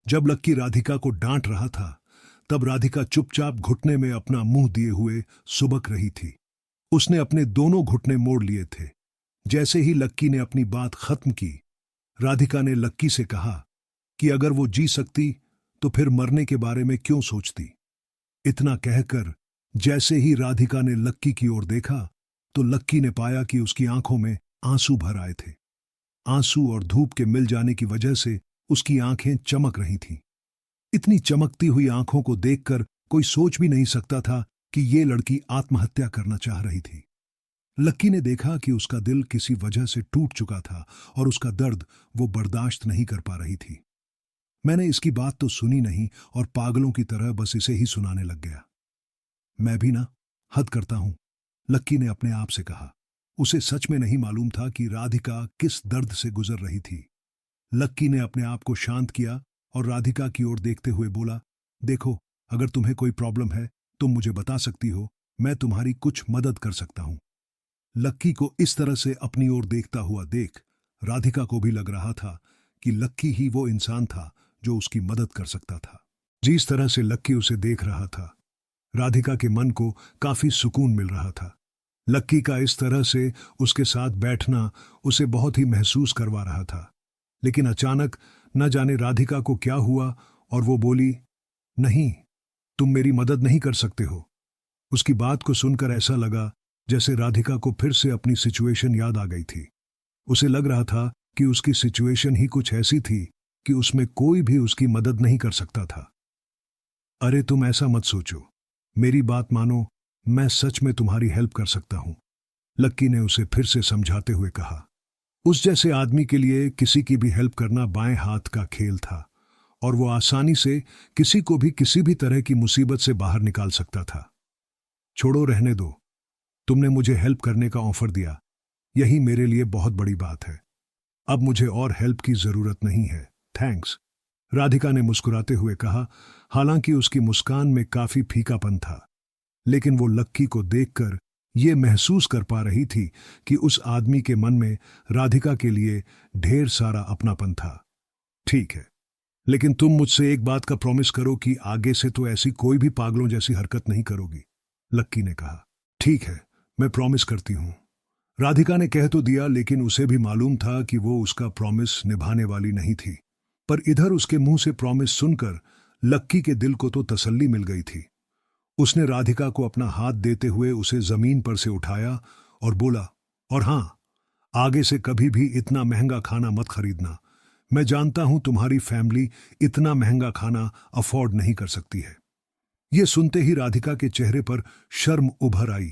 जब लक्की राधिका को डांट रहा था, तब राधिका चुपचाप घुटने में अपना मुंह दिए हुए सुबक रही थी। उसने अपने दोनों घुटने मोड़ लिए थे। जैसे ही लक्की ने अपनी बात खत्म की, राधिका ने लक्की से कहा कि अगर वो जी सकती तो फिर मरने के बारे में क्यों सोचती। इतना कहकर जैसे ही राधिका ने लक्की की ओर देखा, तो लक्की ने पाया कि उसकी आंखों में आंसू भर आए थे। आंसू और धूप के मिल जाने की वजह से उसकी आंखें चमक रही थीं। इतनी चमकती हुई आंखों को देखकर कोई सोच भी नहीं सकता था कि ये लड़की आत्महत्या करना चाह रही थी। लक्की ने देखा कि उसका दिल किसी वजह से टूट चुका था और उसका दर्द वो बर्दाश्त नहीं कर पा रही थी। मैंने इसकी बात तो सुनी नहीं और पागलों की तरह बस इसे ही सुनाने लग गया। मैं भी ना हद करता हूं, लक्की ने अपने आप से कहा। उसे सच में नहीं मालूम था कि राधिका किस दर्द से गुजर रही थी। लक्की ने अपने आप को शांत किया और राधिका की ओर देखते हुए बोला, देखो, अगर तुम्हें कोई प्रॉब्लम है तुम मुझे बता सकती हो, मैं तुम्हारी कुछ मदद कर सकता हूं। लक्की को इस तरह से अपनी ओर देखता हुआ देख राधिका को भी लग रहा था कि लक्की ही वो इंसान था जो उसकी मदद कर सकता था। जिस तरह से लक्की उसे देख रहा था, राधिका के मन को काफी सुकून मिल रहा था। लक्की का इस तरह से उसके साथ बैठना उसे बहुत ही महसूस करवा रहा था। लेकिन अचानक न जाने राधिका को क्या हुआ और वो बोली, नहीं, तुम मेरी मदद नहीं कर सकते हो। उसकी बात को सुनकर ऐसा लगा जैसे राधिका को फिर से अपनी सिचुएशन याद आ गई थी। उसे लग रहा था कि उसकी सिचुएशन ही कुछ ऐसी थी कि उसमें कोई भी उसकी मदद नहीं कर सकता था। अरे तुम ऐसा मत सोचो, मेरी बात मानो, मैं सच में तुम्हारी हेल्प कर सकता हूं, लक्की ने उसे फिर से समझाते हुए कहा। उस जैसे आदमी के लिए किसी की भी हेल्प करना बाएं हाथ का खेल था और वो आसानी से किसी को भी किसी भी तरह की मुसीबत से बाहर निकाल सकता था। छोड़ो, रहने दो, तुमने मुझे हेल्प करने का ऑफर दिया, यही मेरे लिए बहुत बड़ी बात है। अब मुझे और हेल्प की जरूरत नहीं है, थैंक्स, राधिका ने मुस्कुराते हुए कहा। हालांकि उसकी मुस्कान में काफी फीकापन था, लेकिन वो लक्की को देखकर ये महसूस कर पा रही थी कि उस आदमी के मन में राधिका के लिए ढेर सारा अपनापन था। ठीक है, लेकिन तुम मुझसे एक बात का प्रॉमिस करो कि आगे से तो ऐसी कोई भी पागलों जैसी हरकत नहीं करोगी, लक्की ने कहा। ठीक है, मैं प्रॉमिस करती हूं, राधिका ने कह तो दिया, लेकिन उसे भी मालूम था कि वो उसका प्रॉमिस निभाने वाली नहीं थी। पर इधर उसके मुंह से प्रॉमिस सुनकर लक्की के दिल को तो तसल्ली मिल गई थी। उसने राधिका को अपना हाथ देते हुए उसे जमीन पर से उठाया और बोला, और हां, आगे से कभी भी इतना महंगा खाना मत खरीदना। मैं जानता हूं तुम्हारी फैमिली इतना महंगा खाना अफोर्ड नहीं कर सकती है। यह सुनते ही राधिका के चेहरे पर शर्म उभर आई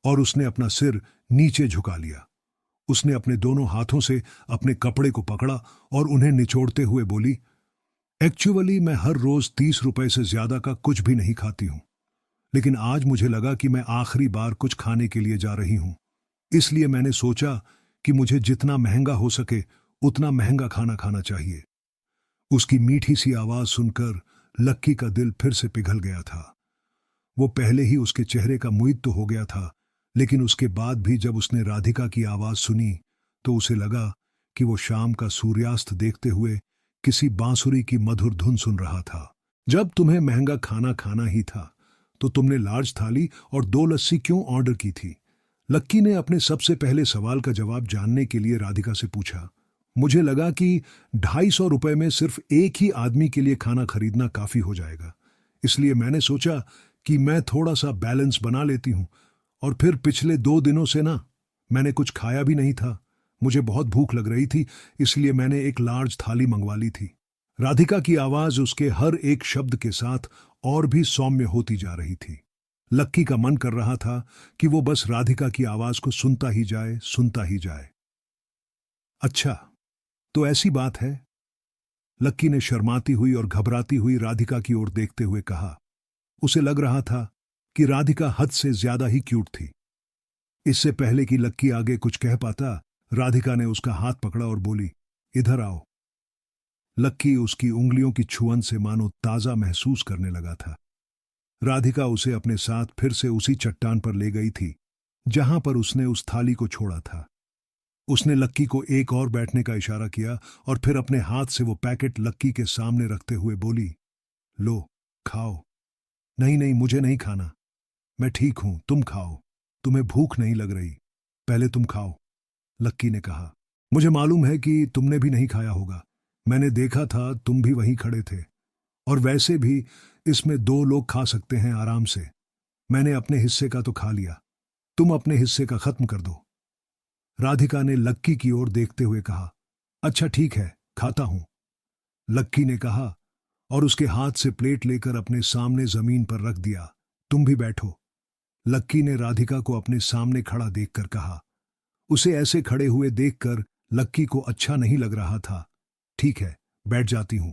और उसने अपना सिर नीचे झुका लिया। उसने अपने दोनों हाथों से अपने कपड़े को पकड़ा और उन्हें निचोड़ते हुए बोली, एक्चुअली मैं हर रोज 30 रुपए से ज्यादा का कुछ भी नहीं खाती हूं, लेकिन आज मुझे लगा कि मैं आखिरी बार कुछ खाने के लिए जा रही हूं, इसलिए मैंने सोचा कि मुझे जितना महंगा हो सके उतना महंगा खाना खाना चाहिए। उसकी मीठी सी आवाज सुनकर लक्की का दिल फिर से पिघल गया था। वो पहले ही उसके चेहरे का मुईद तो हो गया था, लेकिन उसके बाद भी जब उसने राधिका की आवाज सुनी तो उसे लगा कि वो शाम का सूर्यास्त देखते हुए किसी बांसुरी की मधुर धुन सुन रहा था। जब तुम्हें महंगा खाना खाना ही था तो तुमने लार्ज थाली और 2 लस्सी क्यों ऑर्डर की थी? लक्की ने अपने सबसे पहले सवाल का जवाब जानने के लिए राधिका से पूछा। मुझे लगा कि 250 रुपए में सिर्फ एक ही आदमी के लिए खाना खरीदना काफी हो जाएगा, इसलिए मैंने सोचा कि मैं थोड़ा सा बैलेंस बना लेती हूं। और फिर पिछले 2 दिनों से ना मैंने कुछ खाया भी नहीं था। मुझे बहुत भूख लग रही थी, इसलिए मैंने एक लार्ज थाली मंगवा ली थी। राधिका की आवाज उसके हर एक शब्द के साथ और भी सौम्य होती जा रही थी। लक्की का मन कर रहा था कि वो बस राधिका की आवाज को सुनता ही जाए, सुनता ही जाए। अच्छा, तो ऐसी बात है, लक्की ने शर्माती हुई और घबराती हुई राधिका की ओर देखते हुए कहा। उसे लग रहा था कि राधिका हद से ज्यादा ही क्यूट थी। इससे पहले कि लक्की आगे कुछ कह पाता, राधिका ने उसका हाथ पकड़ा और बोली, इधर आओ। लक्की उसकी उंगलियों की छुअन से मानो ताजा महसूस करने लगा था। राधिका उसे अपने साथ फिर से उसी चट्टान पर ले गई थी जहां पर उसने उस थाली को छोड़ा था। उसने लक्की को एक और बैठने का इशारा किया और फिर अपने हाथ से वो पैकेट लक्की के सामने रखते हुए बोली, लो, खाओ। नहीं नहीं, मुझे नहीं खाना। मैं ठीक हूं, तुम खाओ। तुम्हें भूख नहीं लग रही, पहले तुम खाओ। लक्की ने कहा, मुझे मालूम है कि तुमने भी नहीं खाया होगा। मैंने देखा था, तुम भी वहीं खड़े थे। और वैसे भी इसमें 2 लोग खा सकते हैं आराम से। मैंने अपने हिस्से का तो खा लिया, तुम अपने हिस्से का खत्म कर दो। राधिका ने लक्की की ओर देखते हुए कहा, अच्छा ठीक है, खाता हूं। लक्की ने कहा और उसके हाथ से प्लेट लेकर अपने सामने जमीन पर रख दिया। तुम भी बैठो। लक्की ने राधिका को अपने सामने खड़ा देखकर कहा। उसे ऐसे खड़े हुए देखकर लक्की को अच्छा नहीं लग रहा था। ठीक है, बैठ जाती हूं।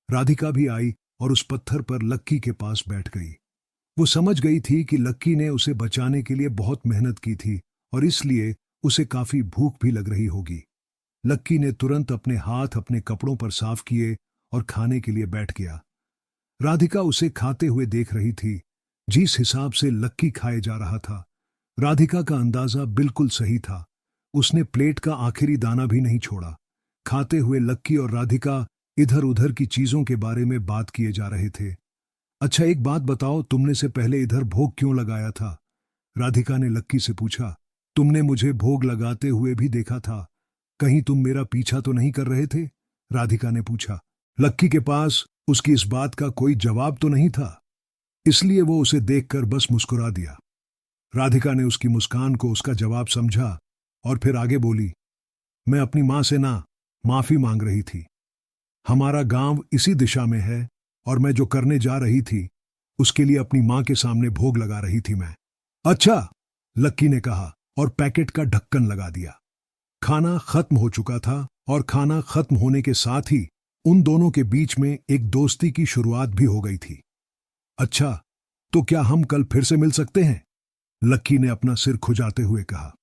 राधिका भी आई और उस पत्थर पर लक्की के पास बैठ गई। वो समझ गई थी कि लक्की ने उसे बचाने के लिए बहुत मेहनत की थी और इसलिए उसे काफी भूख भी लग रही होगी। लक्की ने तुरंत अपने हाथ अपने कपड़ों पर साफ किए और खाने के लिए बैठ गया। राधिका उसे खाते हुए देख रही थी। जिस हिसाब से लक्की खाए जा रहा था, राधिका का अंदाजा बिल्कुल सही था। उसने प्लेट का आखिरी दाना भी नहीं छोड़ा। खाते हुए लक्की और राधिका इधर उधर की चीजों के बारे में बात किए जा रहे थे। अच्छा एक बात बताओ, तुमने से पहले इधर भोग क्यों लगाया था? राधिका ने लक्की से पूछा। तुमने मुझे भोग लगाते हुए भी देखा था, कहीं तुम मेरा पीछा तो नहीं कर रहे थे? राधिका ने पूछा। लक्की के पास उसकी इस बात का कोई जवाब तो नहीं था, इसलिए वो उसे देखकर बस मुस्कुरा दिया। राधिका ने उसकी मुस्कान को उसका जवाब समझा और फिर आगे बोली, मैं अपनी मां से ना माफी मांग रही थी। हमारा गांव इसी दिशा में है और मैं जो करने जा रही थी उसके लिए अपनी मां के सामने भोग लगा रही थी मैं। अच्छा, लक्की ने कहा और पैकेट का ढक्कन लगा दिया। खाना खत्म हो चुका था और खाना खत्म होने के साथ ही उन दोनों के बीच में एक दोस्ती की शुरुआत भी हो गई थी। अच्छा, तो क्या हम कल फिर से मिल सकते हैं? लक्की ने अपना सिर खुजाते हुए कहा।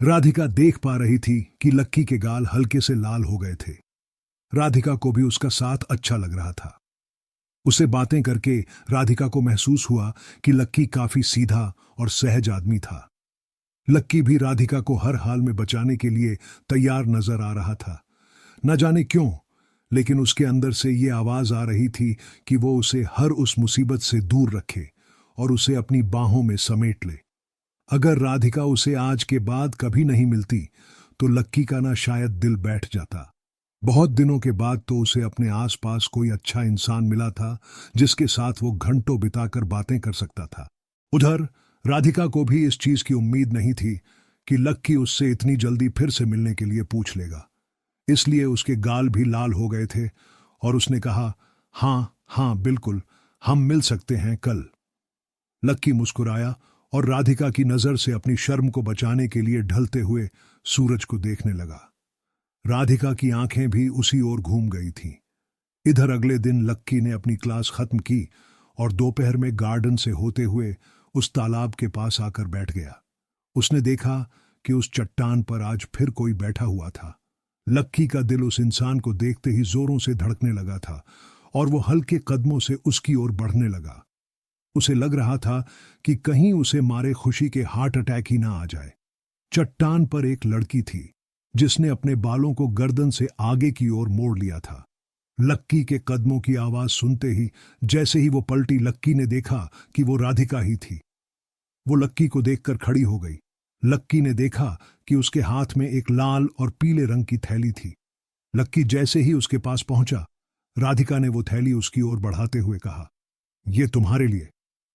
राधिका देख पा रही थी कि लक्की के गाल हल्के से लाल हो गए थे। राधिका को भी उसका साथ अच्छा लग रहा था। उसे बातें करके राधिका को महसूस हुआ कि लक्की काफी सीधा और सहज आदमी था। लक्की भी राधिका को हर हाल में बचाने के लिए तैयार नजर आ रहा था। न जाने क्यों, लेकिन उसके अंदर से ये आवाज आ रही थी कि वो उसे हर उस मुसीबत से दूर रखे और उसे अपनी बाहों में समेट ले। अगर राधिका उसे आज के बाद कभी नहीं मिलती तो लक्की का ना शायद दिल बैठ जाता। बहुत दिनों के बाद तो उसे अपने आसपास कोई अच्छा इंसान मिला था जिसके साथ वो घंटों बिताकर बातें कर सकता था। उधर राधिका को भी इस चीज की उम्मीद नहीं थी कि लक्की उससे इतनी जल्दी फिर से मिलने के लिए पूछ लेगा। इसलिए उसके गाल भी लाल हो गए थे और उसने कहा, हाँ हाँ बिल्कुल, हम मिल सकते हैं कल। लक्की मुस्कुराया और राधिका की नजर से अपनी शर्म को बचाने के लिए ढलते हुए सूरज को देखने लगा। राधिका की आंखें भी उसी ओर घूम गई थीं। इधर अगले दिन लक्की ने अपनी क्लास खत्म की और दोपहर में गार्डन से होते हुए उस तालाब के पास आकर बैठ गया। उसने देखा कि उस चट्टान पर आज फिर कोई बैठा हुआ था। लक्की का दिल उस इंसान को देखते ही जोरों से धड़कने लगा था और वो हल्के कदमों से उसकी ओर बढ़ने लगा। उसे लग रहा था कि कहीं उसे मारे खुशी के हार्ट अटैक ही ना आ जाए। चट्टान पर एक लड़की थी जिसने अपने बालों को गर्दन से आगे की ओर मोड़ लिया था। लक्की के कदमों की आवाज सुनते ही जैसे ही वो पलटी, लक्की ने देखा कि वो राधिका ही थी। वो लक्की को देखकर खड़ी हो गई। लक्की ने देखा कि उसके हाथ में एक लाल और पीले रंग की थैली थी। लक्की जैसे ही उसके पास पहुंचा, राधिका ने वो थैली उसकी ओर बढ़ाते हुए कहा, ये तुम्हारे लिए।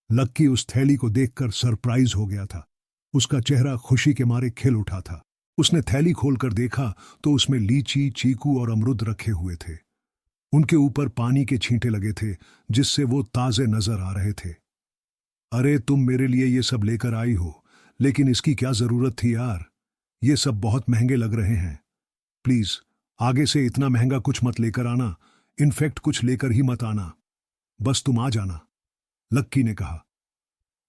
लक्की उस थैली को देखकर सरप्राइज हो गया था। उसका चेहरा खुशी के मारे खिल उठा था। उसने थैली खोलकर देखा तो उसमें लीची, चीकू और अमरूद रखे हुए थे। उनके ऊपर पानी के छींटे लगे थे जिससे वो ताजे नजर आ रहे थे। अरे तुम मेरे लिए ये सब लेकर आई हो, लेकिन इसकी क्या जरूरत थी यार? ये सब बहुत महंगे लग रहे हैं। प्लीज आगे से इतना महंगा कुछ मत लेकर आना। इनफैक्ट कुछ लेकर ही मत आना। बस तुम आ जाना, लक्की ने कहा।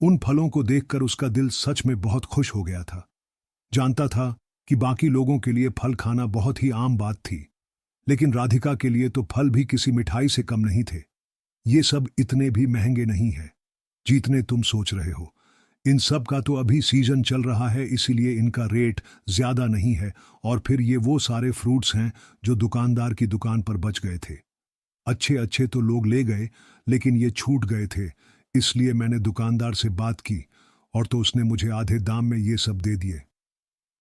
उन फलों को देखकर उसका दिल सच में बहुत खुश हो गया था। जानता था कि बाकी लोगों के लिए फल खाना बहुत ही आम बात थी, लेकिन राधिका के लिए तो फल भी किसी मिठाई से कम नहीं थे। ये सब इतने भी महंगे नहीं है जितने तुम सोच रहे हो। इन सब का तो अभी सीजन चल रहा है, इसीलिए इनका रेट ज्यादा नहीं है। और फिर ये वो सारे फ्रूट्स हैं जो दुकानदार की दुकान पर बच गए थे। अच्छे अच्छे तो लोग ले गए, लेकिन ये छूट गए थे। इसलिए मैंने दुकानदार से बात की और तो उसने मुझे आधे दाम में ये सब दे दिए।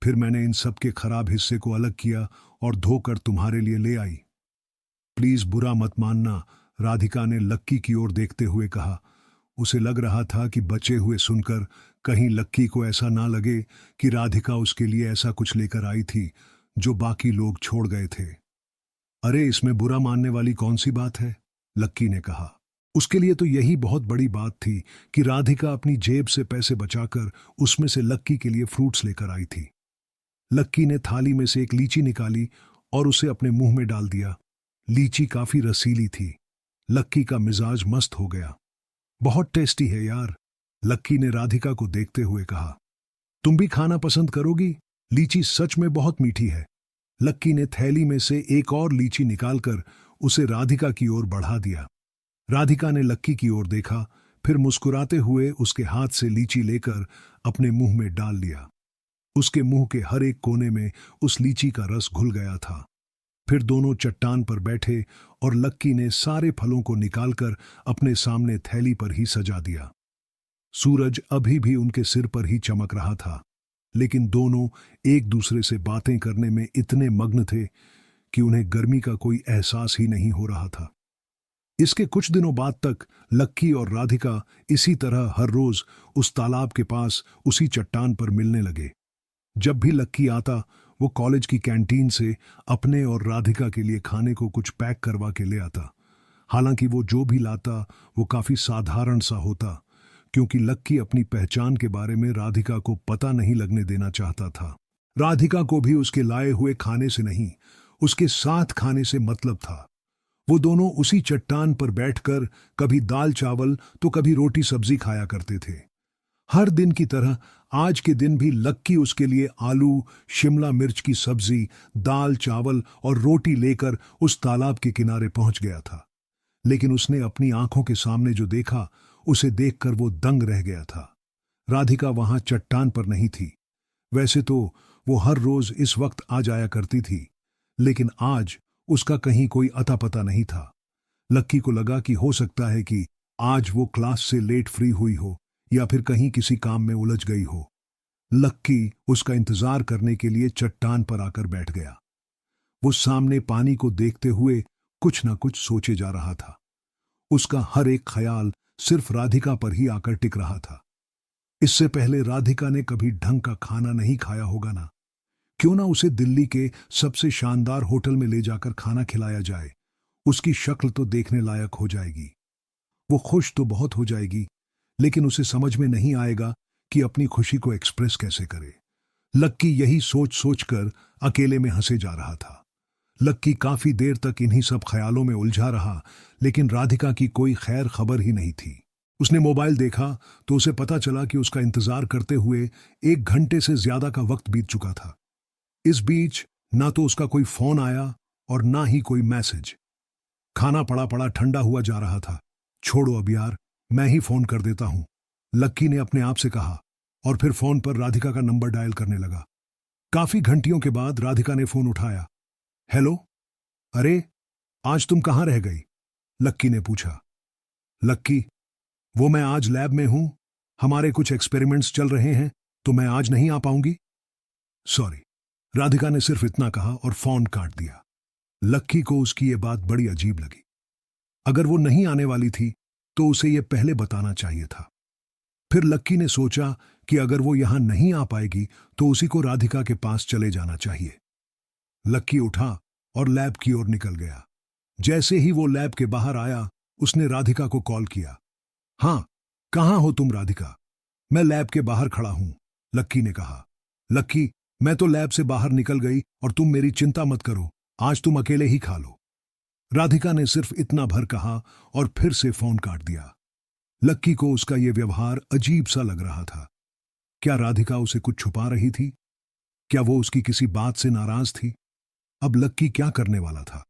फिर मैंने इन सब के खराब हिस्से को अलग किया और धोकर तुम्हारे लिए ले आई। प्लीज बुरा मत मानना, राधिका ने लक्की की ओर देखते हुए कहा। उसे लग रहा था कि बचे हुए सुनकर कहीं लक्की को ऐसा ना लगे कि राधिका उसके लिए ऐसा कुछ लेकर आई थी जो बाकी लोग छोड़ गए थे। अरे इसमें बुरा मानने वाली कौन सी बात है, लक्की ने कहा। उसके लिए तो यही बहुत बड़ी बात थी कि राधिका अपनी जेब से पैसे बचाकर उसमें से लक्की के लिए फ्रूट्स लेकर आई थी। लक्की ने थाली में से एक लीची निकाली और उसे अपने मुंह में डाल दिया। लीची काफी रसीली थी। लक्की का मिजाज मस्त हो गया। बहुत टेस्टी है यार, लक्की ने राधिका को देखते हुए कहा। तुम भी खाना पसंद करोगी? लीची सच में बहुत मीठी है। लक्की ने थैली में से एक और लीची निकालकर उसे राधिका की ओर बढ़ा दिया। राधिका ने लक्की की ओर देखा, फिर मुस्कुराते हुए उसके हाथ से लीची लेकर अपने मुंह में डाल लिया। उसके मुंह के हर एक कोने में उस लीची का रस घुल गया था। फिर दोनों चट्टान पर बैठे और लक्की ने सारे फलों को निकालकर अपने सामने थैली पर ही सजा दिया। सूरज अभी भी उनके सिर पर ही चमक रहा था, लेकिन दोनों एक दूसरे से बातें करने में इतने मग्न थे कि उन्हें गर्मी का कोई एहसास ही नहीं हो रहा था। इसके कुछ दिनों बाद तक लक्की और राधिका इसी तरह हर रोज उस तालाब के पास उसी चट्टान पर मिलने लगे। जब भी लक्की आता, वो कॉलेज की कैंटीन से अपने और राधिका के लिए खाने को कुछ पैक करवा के ले आता। हालांकि वो जो भी लाता वो काफी साधारण सा होता, क्योंकि लक्की अपनी पहचान के बारे में राधिका को पता नहीं लगने देना चाहता था। राधिका को भी उसके लाए हुए खाने से नहीं, उसके साथ खाने से मतलब था। वो दोनों उसी चट्टान पर बैठकर कभी दाल चावल तो कभी रोटी सब्जी खाया करते थे। हर दिन की तरह आज के दिन भी लक्की उसके लिए आलू, शिमला मिर्च की सब्जी, दाल चावल और रोटी लेकर उस तालाब के किनारे पहुंच गया था। लेकिन उसने अपनी आंखों के सामने जो देखा, उसे देखकर वो दंग रह गया था। राधिका वहां चट्टान पर नहीं थी। वैसे तो वो हर रोज इस वक्त आ जाया करती थी, लेकिन आज उसका कहीं कोई अता पता नहीं था। लक्की को लगा कि हो सकता है कि आज वो क्लास से लेट फ्री हुई हो या फिर कहीं किसी काम में उलझ गई हो। लक्की उसका इंतजार करने के लिए चट्टान पर आकर बैठ गया। वो सामने पानी को देखते हुए कुछ ना कुछ सोचे जा रहा था। उसका हर एक ख्याल सिर्फ राधिका पर ही आकर टिक रहा था। इससे पहले राधिका ने कभी ढंग का खाना नहीं खाया होगा ना। क्यों ना उसे दिल्ली के सबसे शानदार होटल में ले जाकर खाना खिलाया जाए। उसकी शक्ल तो देखने लायक हो जाएगी। वो खुश तो बहुत हो जाएगी, लेकिन उसे समझ में नहीं आएगा कि अपनी खुशी को एक्सप्रेस कैसे करे। लक्की यही सोच सोचकर अकेले में हंसे जा रहा था। लक्की काफी देर तक इन्हीं सब ख्यालों में उलझा रहा, लेकिन राधिका की कोई खैर खबर ही नहीं थी। उसने मोबाइल देखा तो उसे पता चला कि उसका इंतजार करते हुए 1 घंटे से ज्यादा का वक्त बीत चुका था। इस बीच ना तो उसका कोई फोन आया और ना ही कोई मैसेज। खाना पड़ा पड़ा ठंडा हुआ जा रहा था। छोड़ो अब यार, मैं ही फोन कर देता हूं, लक्की ने अपने आप से कहा और फिर फोन पर राधिका का नंबर डायल करने लगा। काफी घंटियों के बाद राधिका ने फोन उठाया। हेलो, अरे आज तुम कहां रह गई? लक्की ने पूछा। लक्की, वो मैं आज लैब में हूं, हमारे कुछ एक्सपेरिमेंट्स चल रहे हैं, तो मैं आज नहीं आ पाऊंगी। सॉरी, राधिका ने सिर्फ इतना कहा और फोन काट दिया। लक्की को उसकी ये बात बड़ी अजीब लगी। अगर वो नहीं आने वाली थी तो उसे ये पहले बताना चाहिए था। फिर लक्की ने सोचा कि अगर वो यहां नहीं आ पाएगी तो उसी को राधिका के पास चले जाना चाहिए। लक्की उठा और लैब की ओर निकल गया। जैसे ही वो लैब के बाहर आया, उसने राधिका को कॉल किया। हाँ, कहां हो तुम राधिका? मैं लैब के बाहर खड़ा हूं, लक्की ने कहा। लक्की, मैं तो लैब से बाहर निकल गई और तुम मेरी चिंता मत करो, आज तुम अकेले ही खा लो। राधिका ने सिर्फ इतना भर कहा और फिर से फोन काट दिया। लक्की को उसका यह व्यवहार अजीब सा लग रहा था। क्या राधिका उसे कुछ छुपा रही थी? क्या वो उसकी किसी बात से नाराज थी? अब लक्की क्या करने वाला था?